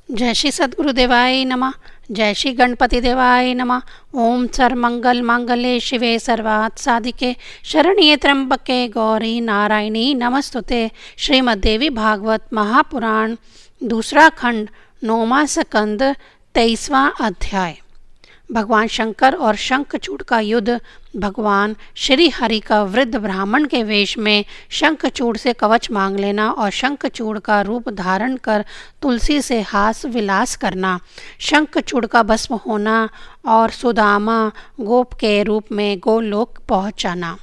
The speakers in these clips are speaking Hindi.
जय श्री सद्गुरुदेवाय नमः। जय श्री गणपति देवाय नमः। ओम सर्वमंगल मांगल्ये शिवे सर्वार्थ साधिके शरण्ये त्र्यंबके गौरी नारायणी नमस्तुते। श्रीमद्देवी भागवत महापुराण दूसरा खंड 9वां स्कंद 23वां अध्याय। भगवान शंकर और शंखचूड़ का युद्ध। भगवान श्री हरि का वृद्ध ब्राह्मण के वेश में शंखचूड़ से कवच मांग लेना और शंखचूड़ का रूप धारण कर तुलसी से हास विलास करना, शंखचूड़ का भस्म होना और सुदामा गोप के रूप में गोलोक पहुंचाना।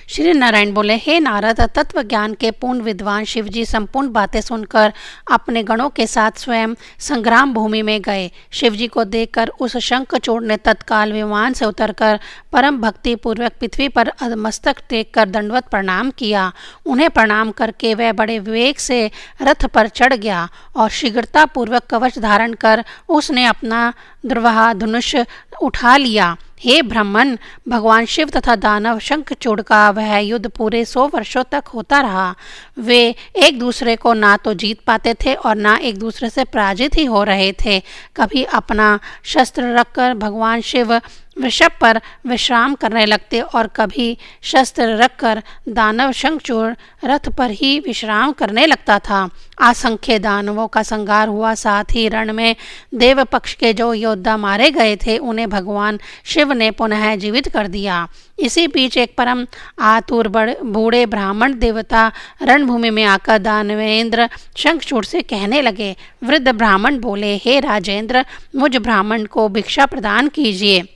श्री नारायण बोले, हे नारद, तत्व ज्ञान के पूर्ण विद्वान शिवजी संपूर्ण बातें सुनकर अपने गणों के साथ स्वयं संग्राम भूमि में गए। शिवजी को देखकर उस शंखचूड़ ने तत्काल विमान से उतरकर परम भक्ति पूर्वक पृथ्वी पर मस्तक टेक कर दंडवत प्रणाम किया। उन्हें प्रणाम करके वह बड़े विवेक से रथ पर चढ़ गया और शीघ्रता पूर्वक कवच धारण कर उसने अपना दुर्वाह धनुष उठा लिया। हे ब्राह्मण, भगवान शिव तथा दानव शंखचूड़ का वह युद्ध पूरे 100 वर्षों तक होता रहा। वे एक दूसरे को ना तो जीत पाते थे और ना एक दूसरे से पराजित ही हो रहे थे। कभी अपना शस्त्र रखकर भगवान शिव वृषभ पर विश्राम करने लगते और कभी शस्त्र रखकर दानव शंखचूड़ रथ पर ही विश्राम करने लगता था। असंख्य दानवों का संहार हुआ, साथ ही रण में देव पक्ष के जो योद्धा मारे गए थे उन्हें भगवान शिव ने पुनः जीवित कर दिया। इसी बीच एक परम आतुर बूढ़े ब्राह्मण देवता रणभूमि में आकर दानवेंद्र शंखचूड़ से कहने लगे। वृद्ध ब्राह्मण बोले, हे राजेंद्र, मुझ ब्राह्मण को भिक्षा प्रदान कीजिए।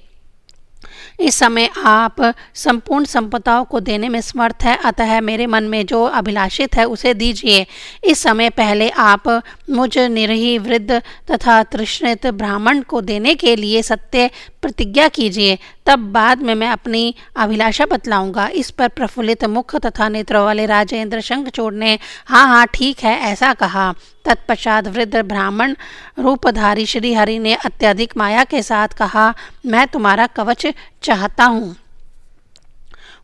इस समय आप संपूर्ण संपदाओं को देने में समर्थ है, अतः मेरे मन में जो अभिलाषित है उसे दीजिए। इस समय पहले आप मुझ निरही वृद्ध तथा तृष्णित ब्राह्मण को देने के लिए सत्य प्रतिज्ञा कीजिए, तब बाद में मैं अपनी अभिलाषा बतलाऊंगा। इस पर प्रफुल्लित मुख तथा नेत्रों वाले राजेंद्र शंखचूड़ ने हाँ हाँ ठीक है ऐसा कहा। तत्पश्चात वृद्ध ब्राह्मण रूपधारी श्री हरि ने अत्यधिक माया के साथ कहा, मैं तुम्हारा कवच चाहता हूँ।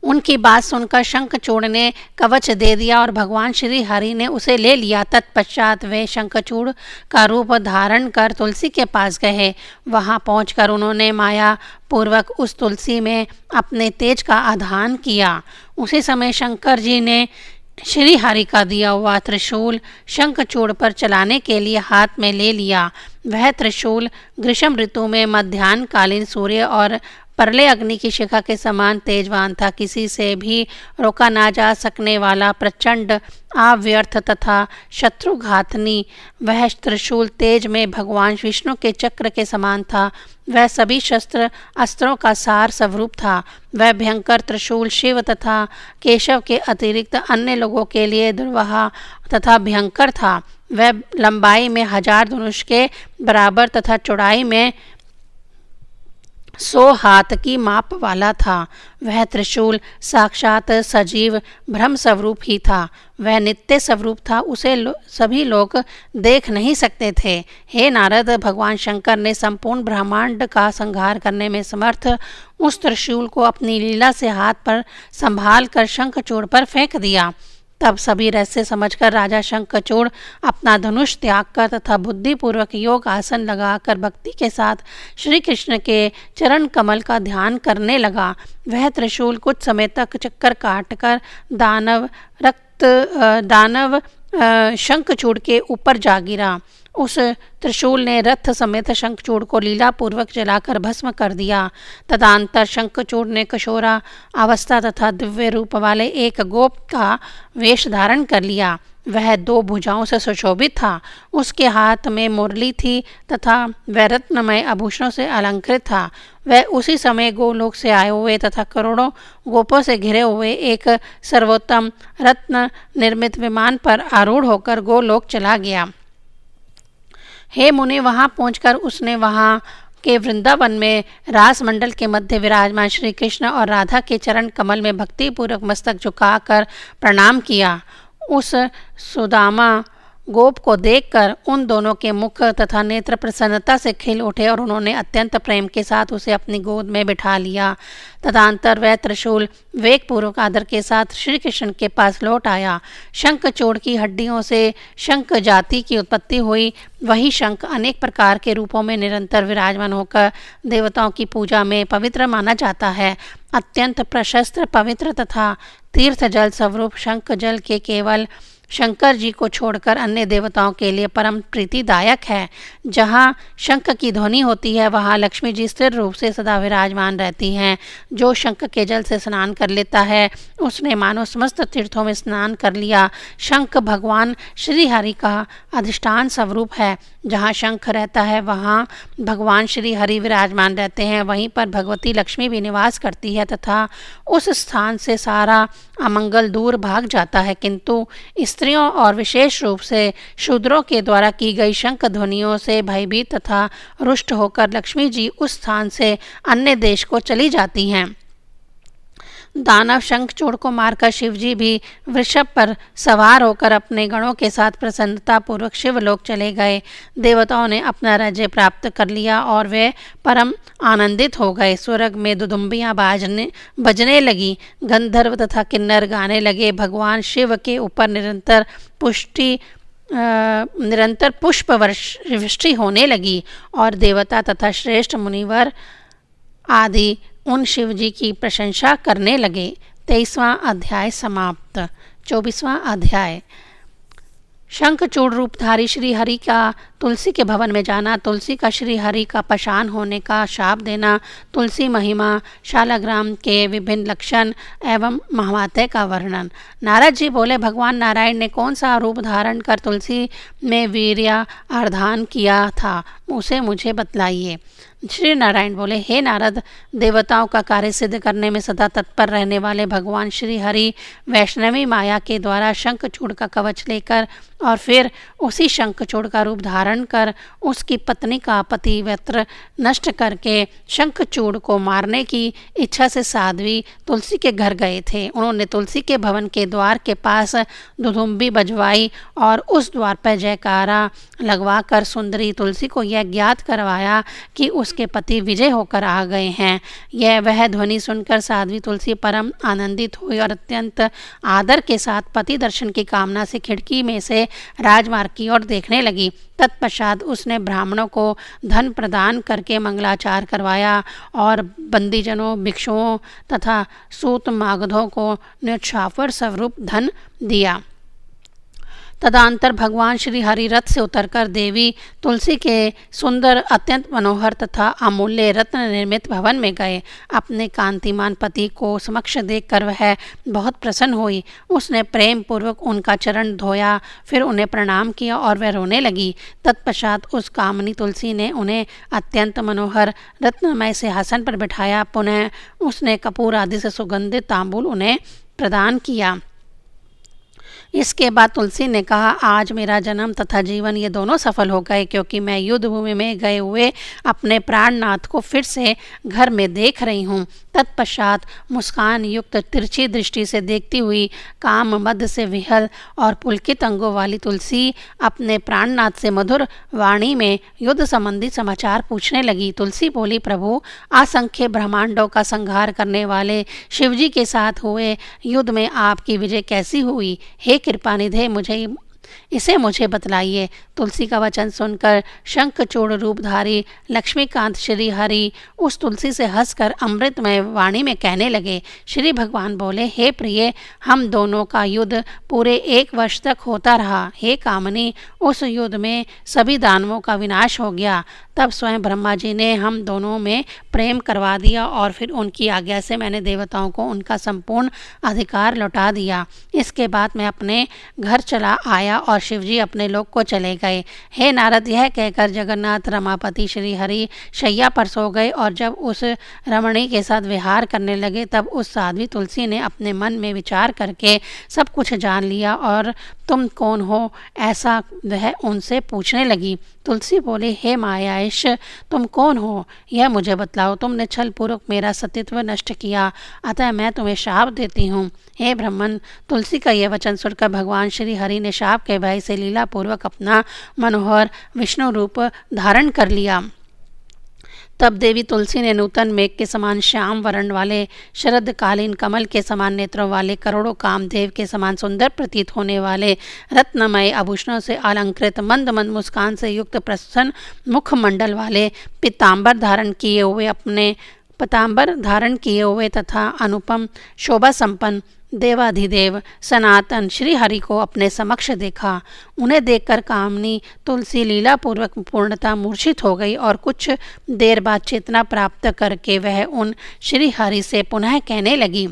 उनकी बात सुनकर शंखचूड़ ने कवच दे दिया और भगवान श्री हरि ने उसे ले लिया। तत्पश्चात वे शंखचूड़ का रूप धारण कर तुलसी के पास गए। वहां पहुंचकर उन्होंने माया पूर्वक उस तुलसी में अपने तेज का आधान किया। उसी समय शंकर जी ने श्री हरि का दिया हुआ त्रिशूल शंखचूड़ पर चलाने के लिए हाथ में ले लिया। वह त्रिशूल ग्रीष्म ऋतु में मध्याह्नकालीन सूर्य और परले अग्नि की शिखा के समान तेजवान था। किसी से भी रोका ना जा सकने वाला प्रचंड अव्यर्थ तथा शत्रुघातनी वह त्रिशूल तेज में भगवान विष्णु के चक्र के समान था। वह सभी शस्त्र अस्त्रों का सार स्वरूप था। वह भयंकर त्रिशूल शिव तथा केशव के अतिरिक्त अन्य लोगों के लिए दुर्वाह तथा भयंकर था। वह लंबाई में 1000 धनुष के बराबर तथा चौड़ाई में 100 हाथ की माप वाला था। वह त्रिशूल साक्षात सजीव ब्रह्म स्वरूप ही था। वह नित्य स्वरूप था, उसे सभी लोग देख नहीं सकते थे। हे नारद, भगवान शंकर ने संपूर्ण ब्रह्मांड का संहार करने में समर्थ उस त्रिशूल को अपनी लीला से हाथ पर संभाल कर शंखचूड़ पर फेंक दिया। तब सभी रहस्य समझकर राजा शंखचूड़ अपना धनुष त्याग कर तथा बुद्धिपूर्वक योग आसन लगाकर भक्ति के साथ श्री कृष्ण के चरण कमल का ध्यान करने लगा। वह त्रिशूल कुछ समय तक चक्कर काटकर दानव शंखचूड़ के ऊपर जा गिरा। उस त्रिशूल ने रथ समेत शंखचूड़ को लीलापूर्वक जलाकर भस्म कर दिया। तदनंतर शंखचूड़ ने किशोरा अवस्था तथा दिव्य रूप वाले एक गोप का वेश धारण कर लिया। वह 2 भुजाओं से सुशोभित था। उसके हाथ में मुरली थी तथा वह रत्नमय आभूषणों से अलंकृत था। वह उसी समय गोलोक से आए हुए तथा करोड़ों गोपों से घिरे हुए एक सर्वोत्तम रत्न निर्मित विमान पर आरूढ़ होकर गोलोक चला गया। हे मुनि, वहां पहुंचकर उसने वहां के वृंदावन में रासमंडल के मध्य विराजमान श्री कृष्ण और राधा के चरण कमल में भक्तिपूर्वक मस्तक झुकाकर प्रणाम किया। उस सुदामा गोप को देखकर उन दोनों के मुख तथा नेत्र प्रसन्नता से खिल उठे और उन्होंने अत्यंत प्रेम के साथ उसे अपनी गोद में बिठा लिया। तदंतर वह त्रिशूल वेगपूर्वक आदर के साथ श्री कृष्ण के पास लौट आया। शंखचूड़ की हड्डियों से शंख जाति की उत्पत्ति हुई। वही शंख अनेक प्रकार के रूपों में निरंतर विराजमान होकर देवताओं की पूजा में पवित्र माना जाता है। अत्यंत प्रशस्त, पवित्र तथा तीर्थ जल स्वरूप शंख जल के केवल शंकर जी को छोड़कर अन्य देवताओं के लिए परम प्रीतिदायक है। जहाँ शंख की ध्वनि होती है वहाँ लक्ष्मी जी स्थिर रूप से सदा विराजमान रहती हैं। जो शंख के जल से स्नान कर लेता है उसने मानो समस्त तीर्थों में स्नान कर लिया। शंख भगवान श्री हरि का अधिष्ठान स्वरूप है। जहाँ शंख रहता है वहाँ भगवान श्री हरि विराजमान रहते हैं। वहीं पर भगवती लक्ष्मी भी निवास करती है तथा उस स्थान से सारा अमंगल दूर भाग जाता है। किंतु स्त्रियों और विशेष रूप से शूद्रों के द्वारा की गई शंख ध्वनियों से भयभीत तथा रुष्ट होकर लक्ष्मी जी उस स्थान से अन्य देश को चली जाती हैं। दानव शंखचूड़ को मारकर शिवजी भी वृषभ पर सवार होकर अपने गणों के साथ प्रसन्नता पूर्वक शिवलोक चले गए। देवताओं ने अपना राज्य प्राप्त कर लिया और वे परम आनंदित हो गए। स्वर्ग में दुदुम्बियाँ बजने लगी। गंधर्व तथा किन्नर गाने लगे। भगवान शिव के ऊपर निरंतर पुष्प वृष्टि होने लगी और देवता तथा श्रेष्ठ मुनिवर आदि उन शिव जी की प्रशंसा करने लगे। 23वां अध्याय समाप्त। 24वां अध्याय। शंखचूड़ रूपधारी श्री हरि का तुलसी के भवन में जाना, तुलसी का श्री हरि का पाषाण होने का शाप देना, तुलसी महिमा, शालाग्राम के विभिन्न लक्षण एवं महात्म्य का वर्णन। नारद जी बोले, भगवान नारायण ने कौन सा रूप धारण कर तुलसी में वीर्याधान किया था, उसे मुझे बतलाइए। श्री नारायण बोले, हे नारद, देवताओं का कार्य सिद्ध करने में सदा तत्पर रहने वाले भगवान श्री हरि वैष्णवी माया के द्वारा शंखचूड़ का कवच लेकर और फिर उसी शंखचूड़ का रूप धारण कर उसकी पत्नी का पतिव्रत नष्ट करके शंखचूड़ को मारने की इच्छा से साध्वी तुलसी के घर गए थे। उन्होंने तुलसी के भवन के द्वार के पास दुदुम्बी बजवाई और उस द्वार पर जयकारा लगवा कर सुंदरी तुलसी को यह ज्ञात करवाया कि उसके पति विजय होकर आ गए हैं। वह ध्वनि सुनकर साध्वी तुलसी परम आनंदित हुई और अत्यंत आदर के साथ पति दर्शन की कामना से खिड़की में से राजमार्ग की ओर देखने लगी। तत्पश्चात उसने ब्राह्मणों को धन प्रदान करके मंगलाचार करवाया और बंदीजनों, भिक्षुओं तथा सूत मागधों को न्योछावर स्वरूप धन दिया। तदंतर भगवान श्री हरि रथ से उतरकर देवी तुलसी के सुंदर, अत्यंत मनोहर तथा अमूल्य रत्न निर्मित भवन में गए। अपने कांतिमान पति को समक्ष देखकर वह बहुत प्रसन्न हुई। उसने प्रेम पूर्वक उनका चरण धोया, फिर उन्हें प्रणाम किया और वह रोने लगी। तत्पश्चात उस कामनी तुलसी ने उन्हें अत्यंत मनोहर रत्नमय सिंहासन पर बिठाया। पुनः उसने कपूर आदि से सुगंधित तांबूल उन्हें प्रदान किया। इसके बाद तुलसी ने कहा, आज मेरा जन्म तथा जीवन ये दोनों सफल हो गए, क्योंकि मैं युद्ध भूमि में गए हुए अपने प्राणनाथ को फिर से घर में देख रही हूँ। तत्पश्चात मुस्कान युक्त तिरछी दृष्टि से देखती हुई, काम मद से विहल और पुलकित अंगों वाली तुलसी अपने प्राणनाथ से मधुर वाणी में युद्ध संबंधी समाचार पूछने लगी। तुलसी बोली, प्रभु, असंख्य ब्रह्मांडों का संहार करने वाले शिवजी के साथ हुए युद्ध में आपकी विजय कैसी हुई? हे कृपानिधे, मुझे बतलाइए। तुलसी का वचन सुनकर शंखचूड़ रूपधारी लक्ष्मीकांत श्री हरि उस तुलसी से हंसकर अमृतमय वाणी में कहने लगे। श्री भगवान बोले, हे प्रिय, हम दोनों का युद्ध पूरे 1 वर्ष तक होता रहा। हे कामनी, उस युद्ध में सभी दानवों का विनाश हो गया। तब स्वयं ब्रह्मा जी ने हम दोनों में प्रेम करवा दिया और फिर उनकी आज्ञा से मैंने देवताओं को उनका संपूर्ण अधिकार लौटा दिया। इसके बाद मैं अपने घर चला आया और शिवजी अपने लोक को चले गए। हे नारद, यह कहकर जगन्नाथ रमापति श्री हरि शैया पर सो गए और जब उस रमणी के साथ विहार करने लगे तब उस साध्वी तुलसी ने अपने मन में विचार करके सब कुछ जान लिया और तुम कौन हो, ऐसा वह उनसे पूछने लगी। तुलसी बोले, हे मायाईश, तुम कौन हो, यह मुझे बतलाओ। तुमने छल पूर्वक मेरा सतीत्व नष्ट किया, अतः मैं तुम्हें शाप देती हूँ। हे ब्राह्मण, तुलसी का यह वचन सुनकर भगवान श्री हरि ने शाप के भय से लीलापूर्वक अपना मनोहर विष्णु रूप धारण कर लिया। तब देवी तुलसी ने नूतन मेघ के समान श्याम वर्ण वाले, शरदकालीन कमल के समान नेत्रों वाले, करोड़ों कामदेव के समान सुंदर प्रतीत होने वाले, रत्नमय आभूषणों से अलंकृत, मंद मंद मुस्कान से युक्त प्रसन्न मुखमंडल वाले, पीतांबर धारण किए हुए तथा अनुपम शोभा संपन्न देवाधिदेव सनातन श्री हरि को अपने समक्ष देखा। उन्हें देखकर कामनी तुलसी लीलापूर्वक पूर्णतः मूर्छित हो गई और कुछ देर बाद चेतना प्राप्त करके वह उन श्री हरि से पुनः कहने लगी।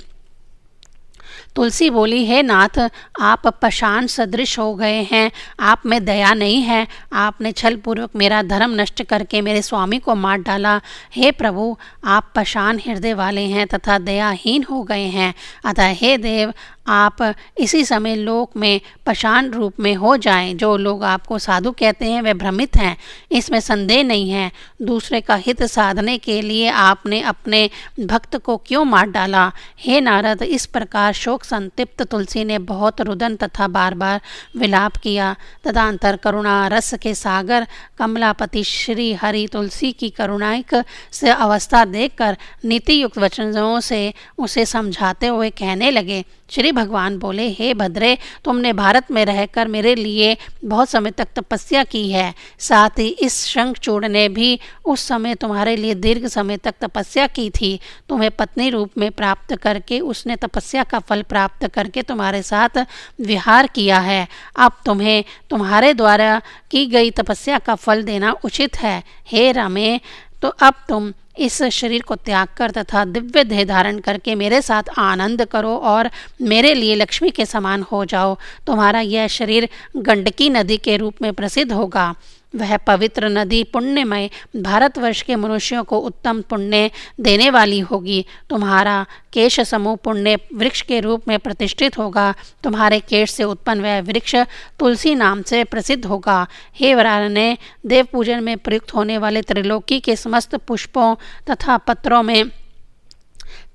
तुलसी बोली, हे नाथ, आप पाषाण सदृश हो गए हैं, आप में दया नहीं है। आपने छल पूर्वक मेरा धर्म नष्ट करके मेरे स्वामी को मार डाला। हे प्रभु, आप पाषाण हृदय वाले हैं तथा दयाहीन हो गए हैं। अतः हे देव, आप इसी समय लोक में पाषाण रूप में हो जाएं। जो लोग आपको साधु कहते हैं वे भ्रमित हैं, इसमें संदेह नहीं है। दूसरे का हित साधने के लिए आपने अपने भक्त को क्यों मार डाला? हे नारद, इस प्रकार शोक संतप्त तुलसी ने बहुत रुदन तथा बार बार विलाप किया। तदंतर करुणा रस के सागर कमलापति श्री हरि तुलसी की करुणाइक से अवस्था देखकर नीति युक्त वचनों से उसे समझाते हुए कहने लगे। श्री भगवान बोले, हे भद्रे, तुमने भारत में रहकर मेरे लिए बहुत समय तक तपस्या की है। साथ ही इस शंखचूड़ ने भी उस समय तुम्हारे लिए दीर्घ समय तक तपस्या की थी। तुम्हें पत्नी रूप में प्राप्त करके उसने तपस्या का फल प्राप्त करके तुम्हारे साथ विहार किया है। अब तुम्हें तुम्हारे द्वारा की गई तपस्या का फल देना उचित है। हे रामे, तो अब तुम इस शरीर को त्याग कर तथा दिव्य देह धारण करके मेरे साथ आनंद करो और मेरे लिए लक्ष्मी के समान हो जाओ। तुम्हारा यह शरीर गंडकी नदी के रूप में प्रसिद्ध होगा। वह पवित्र नदी पुण्यमय भारतवर्ष के मनुष्यों को उत्तम पुण्य देने वाली होगी। तुम्हारा केश समूह पुण्य वृक्ष के रूप में प्रतिष्ठित होगा। तुम्हारे केश से उत्पन्न वह वृक्ष तुलसी नाम से प्रसिद्ध होगा। हे वरानने, देव पूजन में प्रयुक्त होने वाले त्रिलोकी के समस्त पुष्पों तथा पत्रों में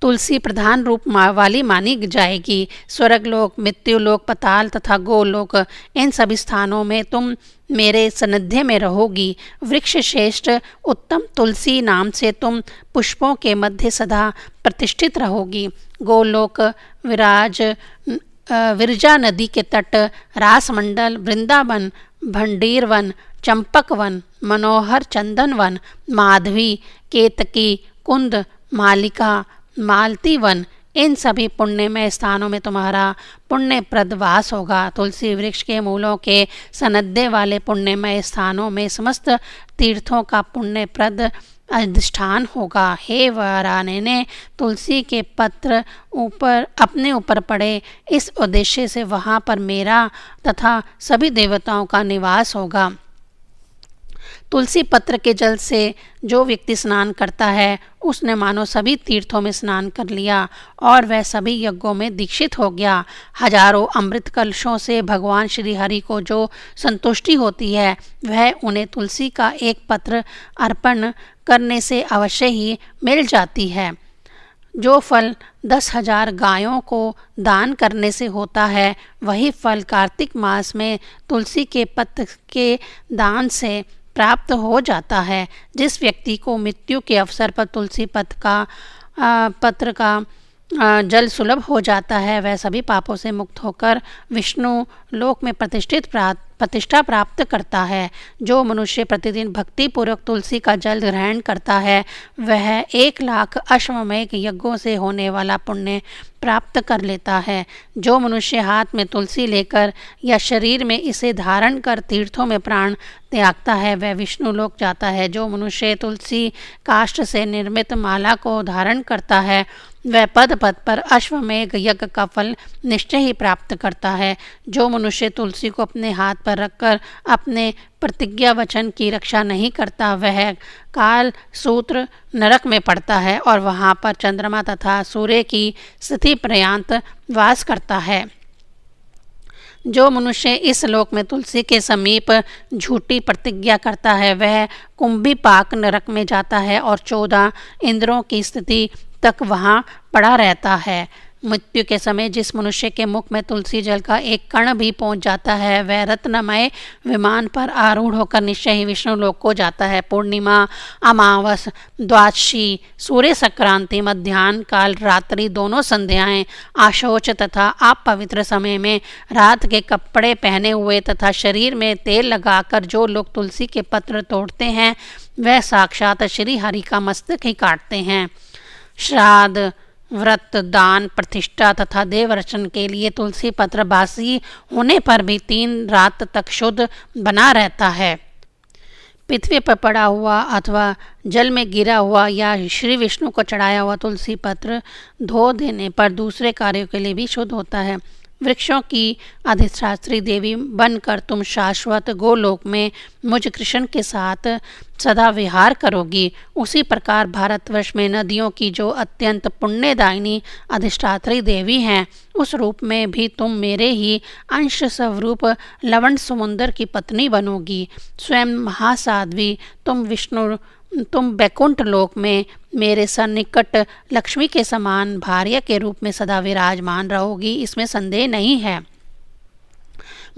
तुलसी प्रधान रूप वाली मानी जाएगी। स्वर्गलोक, मृत्युलोक, पताल तथा गोलोक, इन सभी स्थानों में तुम मेरे सानिध्य में रहोगी। वृक्ष श्रेष्ठ उत्तम तुलसी नाम से तुम पुष्पों के मध्य सदा प्रतिष्ठित रहोगी। गोलोक, विरजा नदी के तट, रासमंडल, वृंदावन, भंडीर वन, चंपक वन, मनोहर चंदन वन, माधवी, केतकी, कुंद, मालिका, मालती वन, इन सभी पुण्यमय स्थानों में तुम्हारा पुण्यप्रद वास होगा। तुलसी वृक्ष के मूलों के सनद्य वाले पुण्यमय स्थानों में समस्त तीर्थों का पुण्यप्रद अधिष्ठान होगा। हे वरानने, तुलसी के पत्र अपने ऊपर पड़े, इस उद्देश्य से वहाँ पर मेरा तथा सभी देवताओं का निवास होगा। तुलसी पत्र के जल से जो व्यक्ति स्नान करता है उसने मानो सभी तीर्थों में स्नान कर लिया और वह सभी यज्ञों में दीक्षित हो गया। हजारों अमृत कलशों से भगवान श्री हरि को जो संतुष्टि होती है वह उन्हें तुलसी का एक पत्र अर्पण करने से अवश्य ही मिल जाती है। जो फल 10,000 गायों को दान करने से होता है, वही फल कार्तिक मास में तुलसी के पत्र के दान से प्राप्त हो जाता है। जिस व्यक्ति को मृत्यु के अवसर पर तुलसी पत्र का जल सुलभ हो जाता है, वह सभी पापों से मुक्त होकर विष्णु लोक में प्रतिष्ठा प्राप्त करता है। जो मनुष्य प्रतिदिन भक्ति पूर्वक तुलसी का जल ग्रहण करता है, वह 1,00,000 अश्वमेध यज्ञों से होने वाला पुण्य प्राप्त कर लेता है। जो मनुष्य हाथ में तुलसी लेकर या शरीर में इसे धारण कर तीर्थों में प्राण त्यागता है, वह विष्णु लोक जाता है। जो मनुष्य तुलसी काष्ठ से निर्मित माला को धारण करता है, वह पद पद पर अश्वमेध यज्ञ का फल निश्चय ही प्राप्त करता है। जो मनुष्य तुलसी को अपने हाथ पर रखकर अपने प्रतिज्ञा वचन की रक्षा नहीं करता, वह काल सूत्र नरक में पड़ता है और वहाँ पर चंद्रमा तथा सूर्य की स्थिति पर्यंत वास करता है। जो मनुष्य इस लोक में तुलसी के समीप झूठी प्रतिज्ञा करता है, वह कुंभीपाक नरक में जाता है और 14 इंद्रों की स्थिति तक वहाँ पड़ा रहता है। मृत्यु के समय जिस मनुष्य के मुख में तुलसी जल का एक कण भी पहुंच जाता है वह रत्नमय विमान पर आरूढ़ होकर निश्चय ही विष्णु लोक को जाता है। पूर्णिमा, अमावस, द्वादशी, सूर्य संक्रांति, मध्याह्न काल, रात्रि दोनों संध्याएं, आशोच तथा अपवित्र समय में रात के कपड़े पहने हुए तथा शरीर में तेल लगाकर जो लोग तुलसी के पत्र तोड़ते हैं वह साक्षात श्री हरि का मस्तक ही काटते हैं। श्राद्ध, व्रत, दान, प्रतिष्ठा तथा देवरचन के लिए तुलसी पत्र बासी होने पर भी 3 रात तक शुद्ध बना रहता है। पृथ्वी पर पड़ा हुआ अथवा जल में गिरा हुआ या श्री विष्णु को चढ़ाया हुआ तुलसी पत्र धो देने पर दूसरे कार्यों के लिए भी शुद्ध होता है। वृक्षों की अधिष्ठात्री देवी बनकर तुम शाश्वत गोलोक में मुझ कृष्ण के साथ सदा विहार करोगी। उसी प्रकार भारतवर्ष में नदियों की जो अत्यंत पुण्यदायिनी अधिष्ठात्री देवी हैं उस रूप में भी तुम मेरे ही अंश स्वरूप लवण समुंदर की पत्नी बनोगी। स्वयं महासाध्वी तुम बैकुंठ लोक में मेरे सन्निकट लक्ष्मी के समान भार्या के रूप में सदा विराजमान रहोगी, इसमें संदेह नहीं है।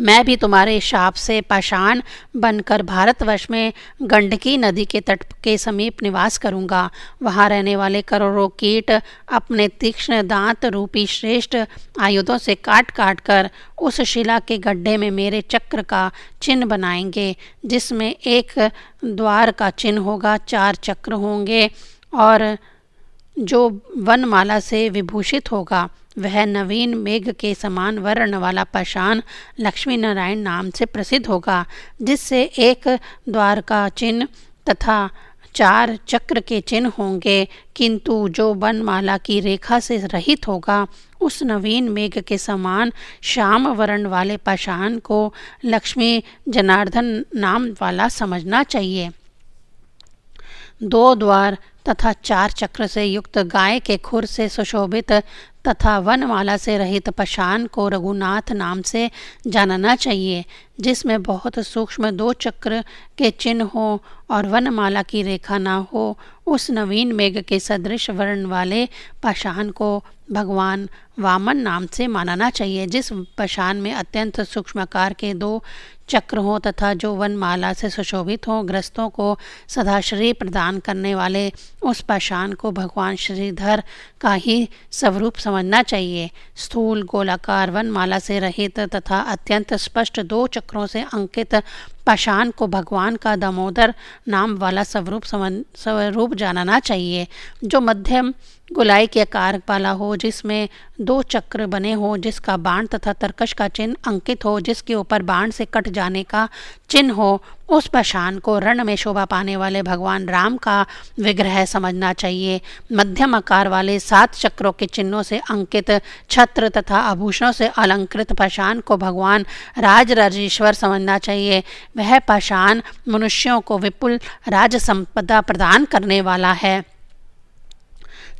मैं भी तुम्हारे शाप से पाषाण बनकर भारतवर्ष में गंडकी नदी के तट के समीप निवास करूंगा। वहां रहने वाले करोड़ों कीट अपने तीक्ष्ण दांत रूपी श्रेष्ठ आयुधों से काट काट कर उस शिला के गड्ढे में मेरे चक्र का चिन्ह बनाएंगे, जिसमें एक द्वार का चिन्ह होगा, 4 चक्र होंगे और जो वनमाला से विभूषित होगा वह नवीन मेघ के समान वर्ण वाला पाषाण लक्ष्मी नारायण नाम से प्रसिद्ध होगा, जिससे एक द्वार का चिन्ह तथा 4 चक्र के चिन्ह होंगे, किंतु जो वनमाला की रेखा से रहित होगा उस नवीन मेघ के समान श्याम वर्ण वाले पाषाण को लक्ष्मी जनार्दन नाम वाला समझना चाहिए। 2 द्वार तथा 4 चक्र से युक्त गाय के खुर से सुशोभित तथा वनमाला से रहित पाषाण को रघुनाथ नाम से जानना चाहिए, जिसमें बहुत सूक्ष्म 2 चक्र के चिन्ह हो और वनमाला की रेखा न हो। उस नवीन मेघ के सदृश वर्ण वाले पाषाण को भगवान वामन नाम से मानना चाहिए, जिस पाषाण में अत्यंत सूक्ष्माकार के 2 चक्र हो तथा जो वनमाला से सुशोभित हो। ग्रस्तों को सदा श्री प्रदान करने वाले उस पाषाण को भगवान श्रीधर का ही स्वरूप समझना चाहिए। स्थूल गोलाकार वनमाला से रहित तथा अत्यंत स्पष्ट 2 चक्रों से अंकित पाषाण को भगवान का दामोदर नाम वाला स्वरूप जानना चाहिए, जो मध्यम गोलाई के आकार वाला हो, जिसमें 2 चक्र बने हो, जिसका बाण तथा तरकश का चिन्ह अंकित हो, जिसके ऊपर बाण से कट जाने का चिन्ह हो। उस पाषाण को रण में शोभा पाने वाले भगवान राम का विग्रह समझना चाहिए। मध्यम आकार वाले 7 चक्रों के चिन्हों से अंकित छत्र तथा आभूषणों से अलंकृत पाषाण को भगवान राजराजेश्वर समझना चाहिए। वह पाषाण मनुष्यों को विपुल राज संपदा प्रदान करने वाला है।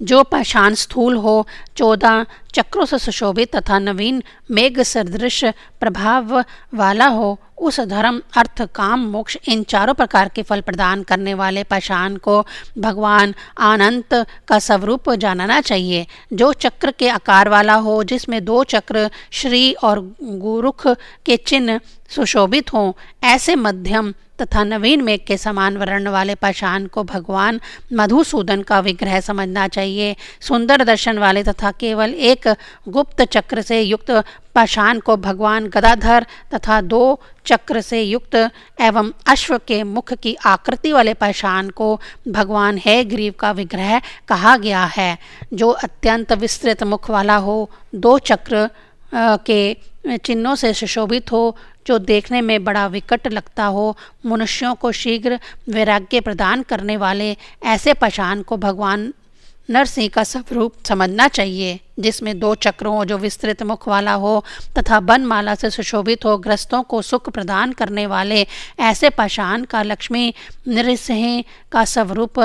जो पाषाण स्थूल हो, 14 चक्रों से सुशोभित तथा नवीन मेघ सदृश प्रभाव वाला हो, उस धर्म, अर्थ, काम, मोक्ष इन 4 प्रकार के फल प्रदान करने वाले पाषाण को भगवान अनंत का स्वरूप जानना चाहिए। जो चक्र के आकार वाला हो, जिसमें 2 चक्र श्री और गुरुख के चिन्ह सुशोभित हों, ऐसे मध्यम तथा नवीन मेघ के समान वर्ण वाले पाषाण को भगवान मधुसूदन का विग्रह समझना चाहिए। सुंदर दर्शन वाले तथा केवल एक गुप्त चक्र से युक्त पाषाण को भगवान गदाधर तथा 2 चक्र से युक्त एवं अश्व के मुख की आकृति वाले पाषाण को भगवान हयग्रीव का विग्रह कहा गया है। जो अत्यंत विस्तृत मुख वाला हो, 2 चक्र के चिन्हों से सुशोभित हो, जो देखने में बड़ा विकट लगता हो, मनुष्यों को शीघ्र वैराग्य प्रदान करने वाले ऐसे पाषाण को भगवान नरसिंह का स्वरूप समझना चाहिए, जिसमें 2 चक्र हो, जो विस्तृत मुख वाला हो तथा वनमाला से सुशोभित हो। ग्रस्तों को सुख प्रदान करने वाले ऐसे पाषाण का लक्ष्मी नृसिंह का स्वरूप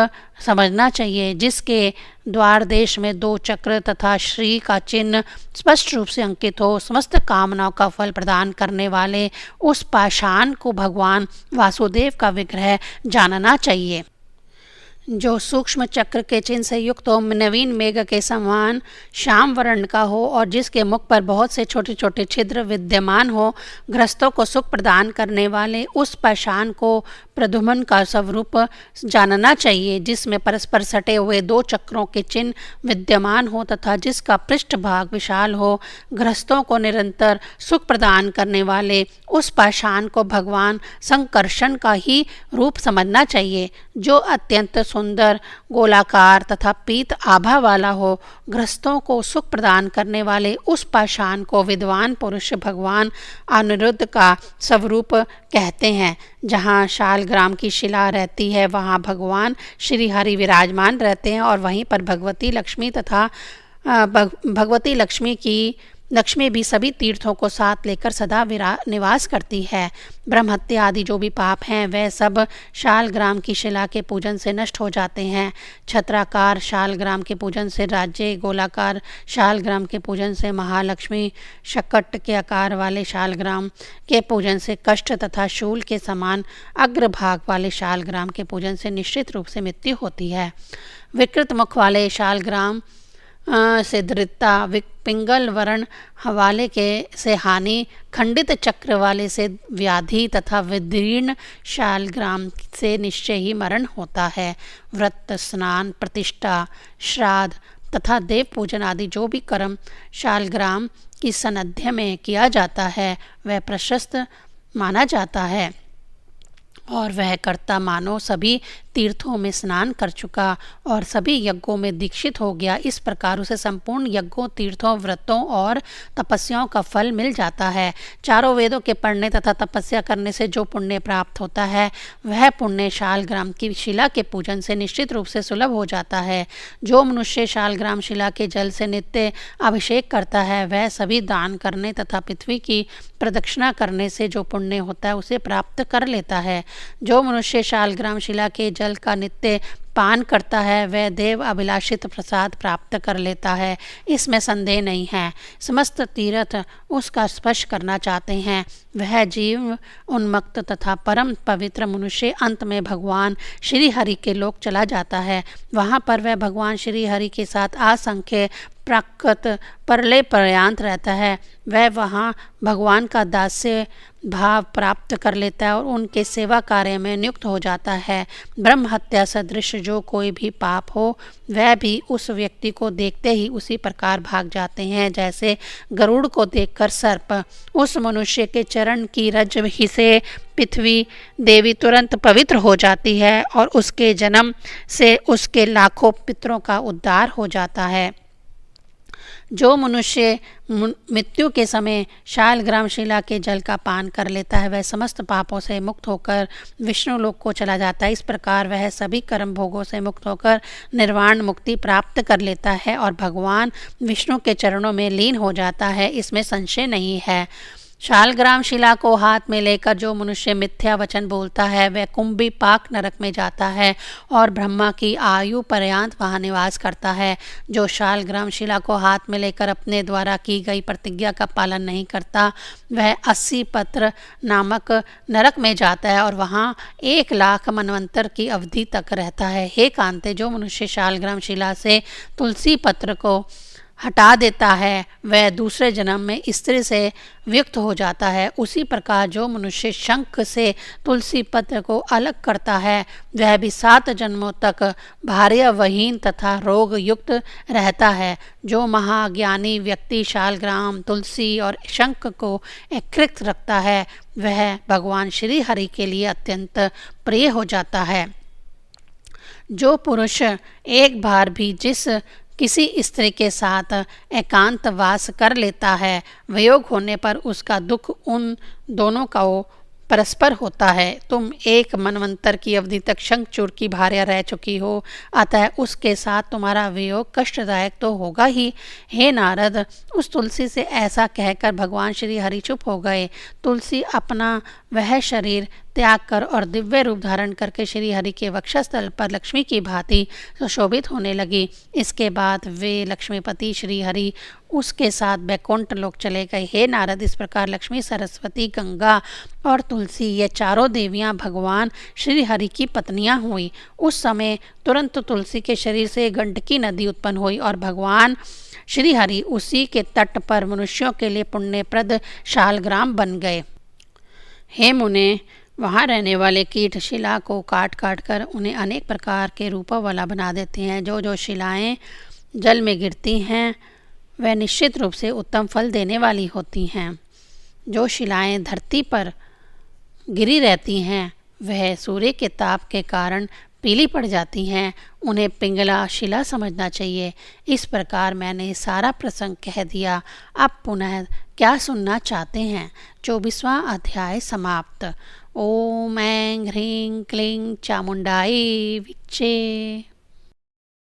समझना चाहिए, जिसके द्वार देश में 2 चक्र तथा श्री का चिन्ह स्पष्ट रूप से अंकित हो। समस्त कामनाओं का फल प्रदान करने वाले उस पाषाण को भगवान वासुदेव का विग्रह जानना चाहिए। जो सूक्ष्म चक्र के चिन्ह से युक्त हो, नवीन मेघ के समान श्याम वर्ण का हो और जिसके मुख पर बहुत से छोटे छोटे छिद्र विद्यमान हो, गृहस्थों को सुख प्रदान करने वाले उस पाषाण को प्रद्युम्न का स्वरूप जानना चाहिए, जिसमें परस्पर सटे हुए दो चक्रों के चिन्ह विद्यमान हो तथा जिसका पृष्ठभाग विशाल हो। गृहस्थों को निरंतर सुख प्रदान करने वाले उस पाषाण को भगवान संकर्षण का ही रूप समझना चाहिए, जो अत्यंत सुंदर, गोलाकार तथा पीत आभा वाला हो। गृहस्थों को सुख प्रदान करने वाले उस पाषाण को विद्वान पुरुष भगवान अनिरुद्ध का स्वरूप कहते हैं। जहाँ शालग्राम की शिला रहती है, वहाँ भगवान श्री हरि विराजमान रहते हैं और वहीं पर भगवती लक्ष्मी तथा भगवती लक्ष्मी भी सभी तीर्थों को साथ लेकर सदा निवास करती है। ब्रह्महत्या आदि जो भी पाप हैं वह सब शालग्राम की शिला के पूजन से नष्ट हो जाते हैं। छत्राकार शालग्राम के पूजन से राज्य, गोलाकार शालग्राम के पूजन से महालक्ष्मी, शकट के आकार वाले शालग्राम के पूजन से कष्ट तथा शूल के समान अग्रभाग वाले शालग्राम के पूजन से निश्चित रूप से मृत्यु होती है। विकृत मुख वाले शालग्राम से दृढ़ता, पिंगल वर्ण वाले के से हानि, खंडित चक्र वाले से व्याधि तथा विदीर्ण शालग्राम से निश्चय ही मरण होता है। व्रत, स्नान, प्रतिष्ठा, श्राद्ध तथा देव पूजन आदि जो भी कर्म शालग्राम की सान्निध्य में किया जाता है वह प्रशस्त माना जाता है और वह कर्ता मानो सभी तीर्थों में स्नान कर चुका और सभी यज्ञों में दीक्षित हो गया। इस प्रकार उसे संपूर्ण यज्ञों, तीर्थों, व्रतों और तपस्याओं का फल मिल जाता है। चारों वेदों के पढ़ने तथा तपस्या करने से जो पुण्य प्राप्त होता है वह पुण्य शालग्राम की शिला के पूजन से निश्चित रूप से सुलभ हो जाता है। जो मनुष्य शालग्राम शिला के जल से नित्य अभिषेक करता है वह सभी दान करने तथा पृथ्वी की प्रदक्षिणा करने से जो पुण्य होता है उसे प्राप्त कर लेता है। जो मनुष्य शालग्राम शिला के जल का नित्य पान करता है वह देव अभिलाषित प्रसाद प्राप्त कर लेता है, इसमें संदेह नहीं है। समस्त तीर्थ उसका स्पर्श करना चाहते हैं। वह जीव उन्मत्त तथा परम पवित्र मनुष्य अंत में भगवान श्री हरि के लोक चला जाता है। वहाँ पर वह भगवान श्री हरि के साथ असंख्य प्राकृत परले पर्यांत रहता है। वह वहाँ भगवान का दास्य भाव प्राप्त कर लेता है और उनके सेवा कार्य में नियुक्त हो जाता है। ब्रह्म हत्या सदृश जो कोई भी पाप हो वह भी उस व्यक्ति को देखते ही उसी प्रकार भाग जाते हैं, जैसे गरुड़ को देखकर सर्प। उस मनुष्य के चरण की रज ही से पृथ्वी देवी तुरंत पवित्र हो जाती है और उसके जन्म से उसके लाखों पितरों का उद्धार हो जाता है। जो मनुष्य मृत्यु के समय शालग्राम शिला के जल का पान कर लेता है वह समस्त पापों से मुक्त होकर विष्णु लोक को चला जाता है। इस प्रकार वह सभी कर्म भोगों से मुक्त होकर निर्वाण मुक्ति प्राप्त कर लेता है और भगवान विष्णु के चरणों में लीन हो जाता है, इसमें संशय नहीं है। शालग्राम शिला को हाथ में लेकर जो मनुष्य मिथ्या वचन बोलता है वह कुंभी पाक नरक में जाता है और ब्रह्मा की आयु पर्यंत वहाँ निवास करता है। जो शालग्राम शिला को हाथ में लेकर अपने द्वारा की गई प्रतिज्ञा का पालन नहीं करता वह 80 पत्र नामक नरक में जाता है और वहाँ 1 लाख मनवंतर की अवधि तक रहता है। हे कांते, जो मनुष्य शालग्राम शिला से तुलसी पत्र को हटा देता है वह दूसरे जन्म में स्त्री से वियुक्त हो जाता है। उसी प्रकार जो मनुष्य शंख से तुलसी पत्र को अलग करता है वह भी 7 जन्मों तक भार्याविहीन तथा रोग युक्त रहता है। जो महाज्ञानी व्यक्ति शालग्राम, तुलसी और शंख को एकृत रखता है वह भगवान श्री हरि के लिए अत्यंत प्रिय हो जाता है। जो पुरुष एक बार भी जिस किसी स्त्री के साथ एकांत वास कर लेता है, वियोग होने पर उसका दुख उन दोनों का परस्पर होता है। तुम 1 मनवंतर की अवधि तक शंखचूड़ की भार्या रह चुकी हो, अतः उसके साथ तुम्हारा वियोग कष्टदायक तो होगा ही। हे नारद, उस तुलसी से ऐसा कहकर भगवान श्री हरि चुप हो गए। तुलसी अपना वह शरीर त्याग कर और दिव्य रूप धारण करके श्री हरि के वक्षस्थल पर लक्ष्मी की भांति सुशोभित होने लगी। इसके बाद वे लक्ष्मीपति श्री हरि उसके साथ बैकुंठ लोक चले गए। हे नारद, इस प्रकार लक्ष्मी, सरस्वती, गंगा और तुलसी ये चारों देवियां भगवान श्री हरि की पत्नियां हुई। उस समय तुरंत तुलसी के शरीर से गंडकी नदी उत्पन्न हुई और भगवान श्री हरि उसी के तट पर मनुष्यों के लिए पुण्यप्रद शालग्राम बन गए। हे मुने, वहाँ रहने वाले कीट शिला को काट काट कर उन्हें अनेक प्रकार के रूपों वाला बना देते हैं। जो जो शिलाएं जल में गिरती हैं वह निश्चित रूप से उत्तम फल देने वाली होती हैं। जो शिलाएं धरती पर गिरी रहती हैं वह सूर्य के ताप के कारण पीली पड़ जाती हैं। उन्हें पिंगला शिला समझना चाहिए। इस प्रकार मैंने सारा प्रसंग कह दिया। अब पुनः क्या सुनना चाहते हैं? 24वां अध्याय समाप्त। ओम ऐं ह्रीं क्लीं चामुंडाई विच्चे।